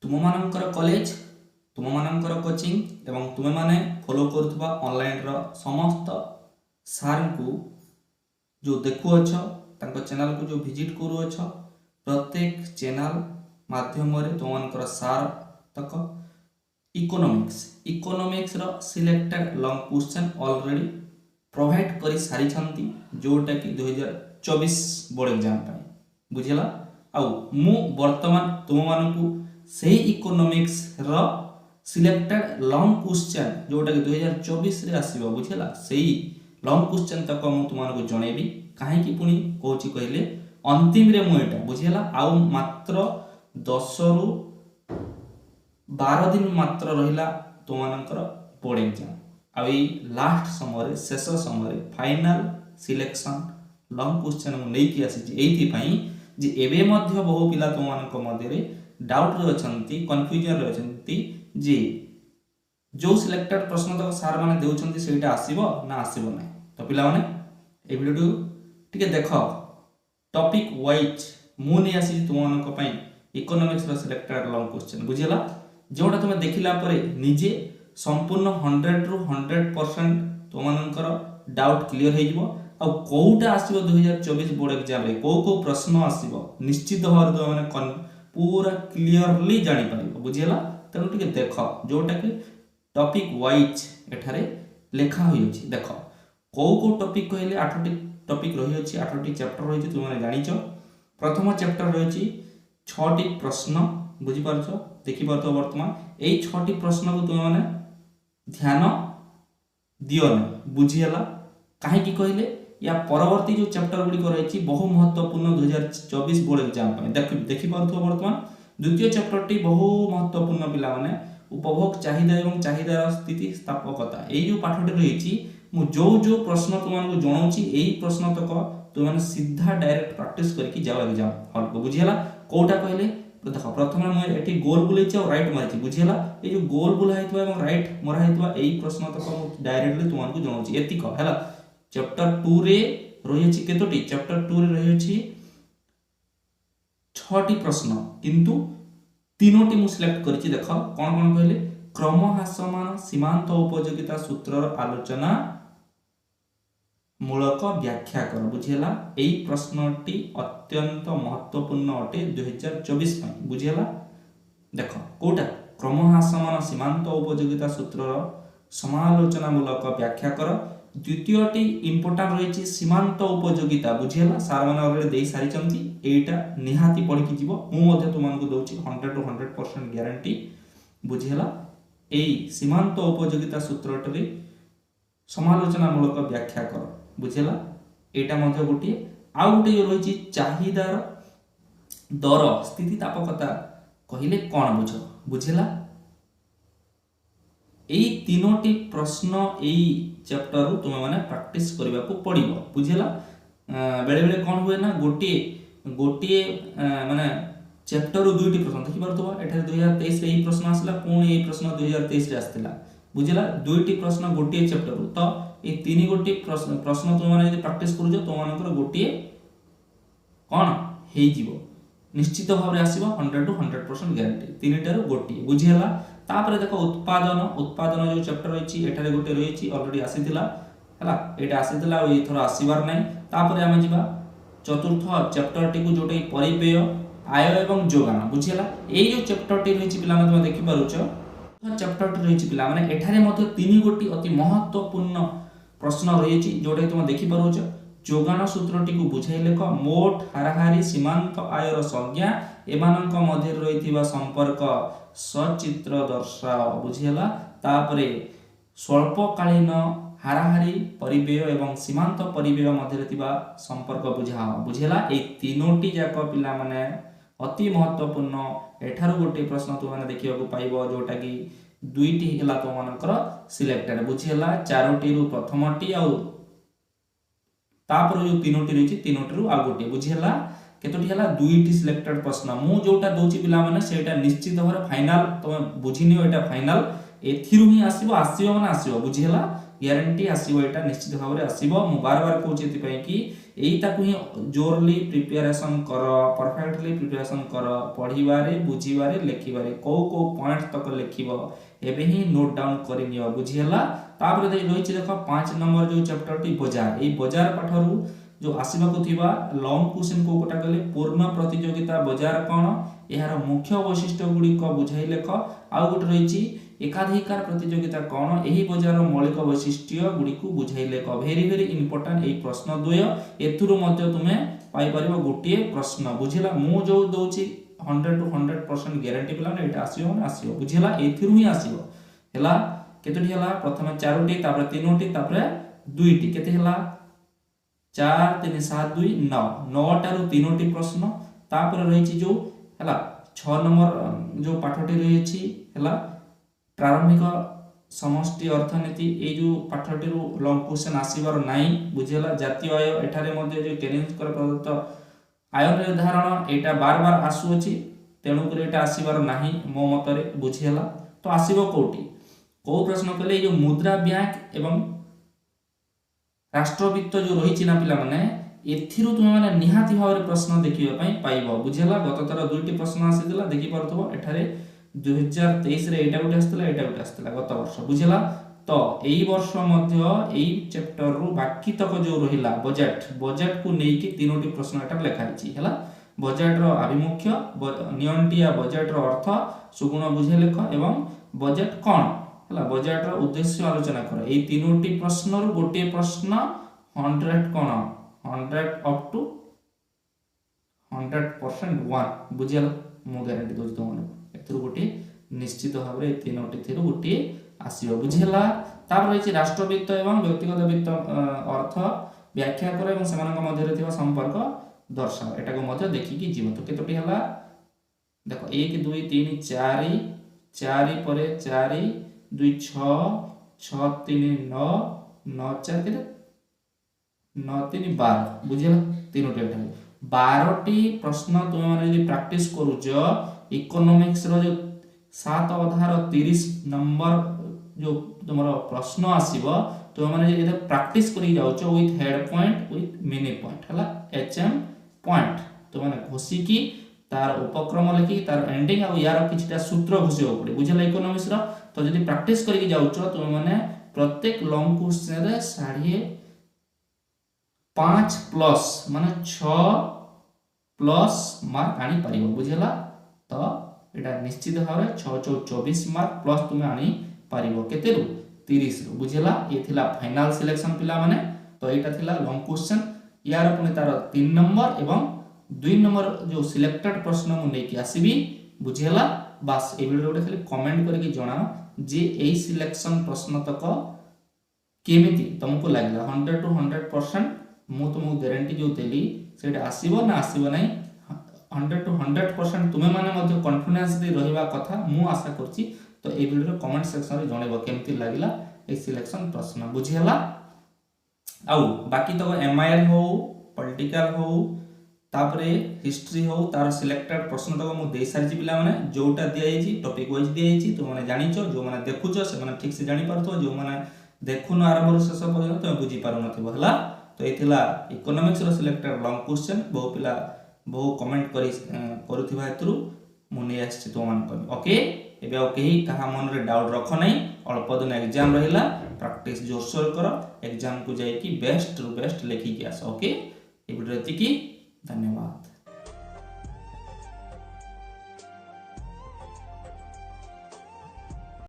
तुमମାନଙ୍କର college तुमମାନଙ୍କର coaching एवं तुमे माने फॉलो करुवा ऑनलाइन रो समस्त सार को जो देखु अछ तांको चैनल को जो विजिट करू अछ प्रत्येक चैनल माध्यम रे तुमମାନଙ୍କର सार तक इकोनॉमिक्स रो selected long question already provide करी सारी छंती जोटा कि 2024 बोर्ड एग्जाम पाई बुझिला आउ मु वर्तमान तुम मानकु सेही इकोनॉमिक्स रो सिलेक्टेड लॉन्ग क्वेश्चन जोटा कि 2024 रे आसीबो बुझिला सेही लॉन्ग क्वेश्चन तक मु तुमनको जणेबी काहे कि पुनी कोची कहले अंतिम रे मु एटा बुझिला आउ मात्र 10 रु 12 दिन मात्र रहिला तुमମାନଙ୍କର बोर्ड एग्जाम आ लास्ट समय शेष समय फाइनल सिलेक्शन लॉन्ग क्वेश्चन मु नै कि आसी एथि पई जे एबे मध्य बहु पिला तुमମାନଙ୍କ मध्यरे डाउट रे अछंती कंफ्यूजन रे अछंती जे जो सिलेक्टेड प्रश्न तक सार माने देउछंती सेटा आसीबो ना आसीबो नै तो पिला माने ए वीडियो टिके देखो टॉपिक वाइज मु नै आसी तुमମାନଙ୍କ पई इकोनॉमिक्स रो सिलेक्टेड लॉन्ग क्वेश्चन बुझिला जोटा तुम देखिला परे निजे संपूर्ण 100 रु 100% तुमମାନଙ୍କର डाउट क्लियर हे जिवो आ कोउटा आसीबो 2024 बोर्ड एग्जाम रे को प्रश्न आसीबो निश्चित भाव रे माने पूरा क्लियरली जानि परिबो बुझिला तनु टिके देखो जोटा कि टॉपिक वाइज एठारे लेखा होई अछि देखो को टॉपिक कहले 8टी टॉपिक रही अछि 8टी चैप्टर रही अछि तुम माने जानिचो प्रथम चैप्टर रही अछि 6टी प्रश्न बुझी पारछो देखि पारतो वर्तमान एई 6टी प्रश्न को तुम माने ध्यान दियो न बुझियला काहे कि कहले या परवर्ती जो चैप्टर गुडी को रही बहु महत्वपूर्ण 2024 बोर्ड एग्जाम पे देखि पारतो वर्तमान द्वितीय चैप्टर टी बहु महत्वपूर्ण पिला माने उपभोग चाहिदा एवं चाहिदार स्थिति स्थापकता एई जो पाठटी रही मु जो प्रश्न तुमनको जणाउची एई प्रश्न तक तुम माने सीधा डायरेक्ट प्रैक्टिस करके जाओ एग्जाम हॉल को बुझियला कोटा कहले देखो प्रथम मैं एठी गोल बुलेछि और राइट मारिछि बुझियला ए जो गोल बुला हेतबा एवं राइट मरा हेतबा एई प्रश्न तक मु डायरेक्टली तुमनको जणाउछि एतिक हैला चैप्टर 2 रे रही अछि केतोटी चैप्टर 2 रे रही अछि 6टी प्रश्न किंतु तीनोटी मु सिलेक्ट करछि देखो कोन कहले क्रम ह्रासमान सीमांत उपयोगिता सूत्रर आलोचना मूलक व्याख्या कर बुझियला एई प्रश्नटी अत्यंत महत्वपूर्ण अटे 2024 पई बुझियला देखो कोटा क्रम ह्रासमान सीमांत उपयोगिता सूत्रर समालोचना मूलक व्याख्या कर द्वितीयटी इंपोर्टेंट रही सीमांत उपयोगिता बुझियला सार माने ऑलरेडी देई सारी चंती एटा निहाती पढि कि जीवो मु मध्ये तुमनको दउची 100 टू 100% ग्यारंटी बुझियला एई सीमांत उपयोगिता सूत्रटरे समालोचना मूलक व्याख्या कर बुझियला एटा मध्ये गोटी आ गोटी जो रही चाहिदार दर स्थिति तापकता कहिले कोन बुझो बुझियला एई तीनोटी प्रश्न एई चैप्टर रु तुम माने प्रैक्टिस करबा को पड़िबो बुझियला बेले बेले कोन हुए ना गोटी माने चैप्टर रु दुईटी प्रश्न देखि परतो एठारे 2023 रे एई प्रश्न आसला पुणी एई प्रश्न 2023 रे आस्तिला बुझियला दुईटी प्रश्न गोटी चैप्टर रु तो ए तीन गोटी प्रश्न तुम माने जे प्रैक्टिस करू जो तुम मानकर गोटी कोन हेई जीवो निश्चित भाव रे आसीबो 100 टू 100% ग्यारंटी तीनटारो गोटी बुझियला तापरे देखो उत्पादन जो चैप्टर रही एठारे गोटे रही ऑलरेडी आसीथिला हला एटा आसीथिला ओ एथरा आसीबार नै तापरे हम जिबा चतुर्थ चैप्टर टी को जोटे परिव्यय आय एवं जोगान बुझियला एई जो चैप्टर टी रही पिला माने देखि पारुछो चैप्टर टी रही पिला माने एठारे मध्ये तीन गोटी अति महत्वपूर्ण प्रश्न रही जोटे तुम देखि पारुछो जोगान सूत्रटी को बुझाइले क मोट हाराहारी सीमांत आयर संज्ञा एमानक मध्य रहिथिबा संपर्क सचित्र दर्शाओ बुझियला तापरे स्वल्पकालीन हाराहारी परिव्यय एवं सीमांत परिव्यय मध्य रहिथिबा संपर्क बुझाओ बुझियला ए तीनोटी जाक पिला माने अति महत्वपूर्ण एठारो गोटे प्रश्न तु माने देखिबा को पाइबो जोटा कि दुईटी हिला तो मानकर सिलेक्टेड बुझियला चारोटी रु प्रथमटी आ तापर जो तीनोटी रही तीनोटी रु आ गोटे बुझियला केतोटी हला दुईटी सिलेक्टेड प्रश्न मु जोटा दोची पिला माने सेटा निश्चित भाव फाइनल तो बुझिनियो एटा फाइनल एथिरु ही आसीबो माने आसीबो बुझियला ग्यारंटी आसीबो एटा निश्चित भाव रे आसीबो मु बार बार कहूची एति पई कि এইটাକୁ ହିଁ ଜୋରଲି ପ୍ରିପାରେସନ୍ କର, ପରଫେକ୍ଟଲି ପ୍ରିପାରେସନ୍ କର, ପଢ଼ିବାରେ ବୁଝିବାରେ ଲେଖିବାରେ କୋଉ କୋଉ ପଏଣ୍ଟ ତକ ଲେଖିବ ଏବେ ହିଁ ନୋଟ୍ ଡାଉନ୍ କରିନିଅ, ବୁଝିହେଲା। ତାପରେ ରହିଛି ଦେଖ 5 ନମ୍ବର ଯୋଉ ଚ୍ୟାପ୍ଟରଟି ବଜାର, ଏଇ ବଜାର ପାଠରୁ जो आसवाक थिबा लॉन्ग क्वेश्चन को कोटा गले पूर्ण प्रतियोगिता बजार कौन, यार मुख्य वैशिष्ट्य गुड़िक बुझाई लेख। आउ गोटे रही एकाधिकार प्रतियोगिता कौन, यही बजार मौलिक वैशिष्ट्य गुड़िक बुझाई लेख। भेरी भेरी इंपोर्टेंट ये प्रश्न द्वय, एथुरु मध्य तुमे पाई परिबो गोटिए प्रश्न, बुझिला। मु जो दउची 100 to 100% ग्यारंटी पिला एटा आसीबो ना आसीबो, बुझिला। एथिरु ही आसीबो हैला। केतोटी हैला, प्रथमे 4टी, तापर 3टी, तापर 2टी, केते हैला 4 3 7 2 9, 9 टारु 3टी प्रश्न। तापर रही जो हैला 6 नंबर जो पाठटी रही हैला प्रारंभिक समष्टि अर्थनीति, ए जो पाठटी लॉन्ग क्वेश्चन आसीबार नाही, बुझिला। जातीय आय एठारे मध्ये जो केनिन्सकर प्रदत्त आय निर्धारण एटा बार बार आसुअछि, तेणु कर एटा आसीबार नाही मो मतरे, बुझिला। तो आसीबो कोठी को प्रश्न कले जो मुद्रा बैंक एवं राष्ट्रवित्त जो रही ना पिला माने एथिरु तुम माने निहाती भाव प्रश्न देखिबा पई पाइबो, बुझिला। गत थर 2टी प्रश्न आसीदिला देखि परथबो, एठारे 2023 रे एटा गुटे आस्तला, एटा गुटे आस्तला गत वर्ष, बुझिला। तो एई वर्ष मध्य एई चैप्टर रु बाकी तक जो रहिला बजट को नेकी 3टी प्रश्न एटा लेखा हिची हैला। बजट रो आभिमुख्य, नियंटिया बजट रो अर्थ, सुगुण बुझे लेख एवं बजट कोन हैला, बजट रो उद्देश्य आलोचना कर। एई 3टी प्रश्न रु गोटे प्रश्न 100 कोन 100 अप टू 100% 1, बुझिला। मु ग्यारंटी दोज तुमन एथुरु गोटे निश्चित भाव रे 3टी थिरु गोटे आसीबो, बुझिला। तापर रही राष्ट्रवित्त एवं व्यक्तिगत वित्त अर्थ व्याख्या कर एवं सेमानक मध्य रे थिबा संपर्क दर्शाओ, एटा को मध्य देखि कि जीव। तो केतोटी हला देखो 1 2 3 4 4 परे 4 2 6 6 3 9 9 4 केते 9 3 12, बुझिला। 3टी एटा 12टी प्रश्न तुम माने जे प्रैक्टिस करूज इकोनॉमिक्स रो जो 7 अध्याय 30 नंबर जो तुमरो प्रश्न आसीबो, तुम माने जे प्रैक्टिस करी जाउछ with head point with mini point हला एचएम पॉइंट, तुम माने घोसी की तार उपक्रम लिखि तार एंडिंग आ यार किछटा सूत्र घोसियो पड़े, बुझिला। इकोनॉमिक्स रो तो जदी प्रैक्टिस करी जाउछ तुम माने प्रत्येक लॉन्ग क्वेश्चन रे 5.5 प्लस माने 6 प्लस मार्क आनी परिबो, बुझिला। तो एटा निश्चित भाव 6 4 24 मार्क प्लस तुम आनी परिबो केते रु 30 रु, बुझिला। ये थिला फाइनल सिलेक्शन पिला माने। तो एटा थिला लॉन्ग क्वेश्चन, यार पुनी तार 3 नंबर एवं 2 नंबर जो सिलेक्टेड प्रश्न मु नै कि आसीबी, बुझिला। बस ए वीडियो रे खाली कमेंट करके जणाओ जे ए सिलेक्शन प्रश्न तक केमिति तुमको लागला। 100 to 100% मु तुमको गारंटी जो देली सेटा आसीबो ना आसीबो नै, 100 to 100% तुमे माने मध्ये कॉन्फिडेंस दे रहिबा कथा मु आशा करछि। तो ए वीडियो रे कमेंट सेक्शन रे जणेबो केमिति लागला ए सिलेक्शन प्रश्न, बुझिला। आउ बाकी तो एमआईएल हो, पॉलिटिकल हो, तापरे हिस्ट्री हो, तार सिलेक्टेड प्रश्न तक मु दे सारछि पिला माने। जोटा दिया जायछि टॉपिक वाइज दिया जायछि, तो माने जानिछो, जो माने देखुछो से माने ठीक से जानि परथो, जो माने देखुन आरंभ से शेष पर्यंत तुम बुझी पारु नथिबो हला। तो एथिला इकोनॉमिक्स रो सिलेक्टेड लॉन्ग क्वेश्चन बहु पिला बहु कमेंट करूथिबा हेतु मु नै आछि तो मान कहि। ओके, एबे ओके ही कहा मन रे डाउट रख नै, अल्प दिन एग्जाम रहिला, प्रैक्टिस जोरसोर करो, एग्जाम को जाई कि बेस्ट रु बेस्ट लेखि के आस। ओके, ए वीडियो एतिकी, धन्यवाद।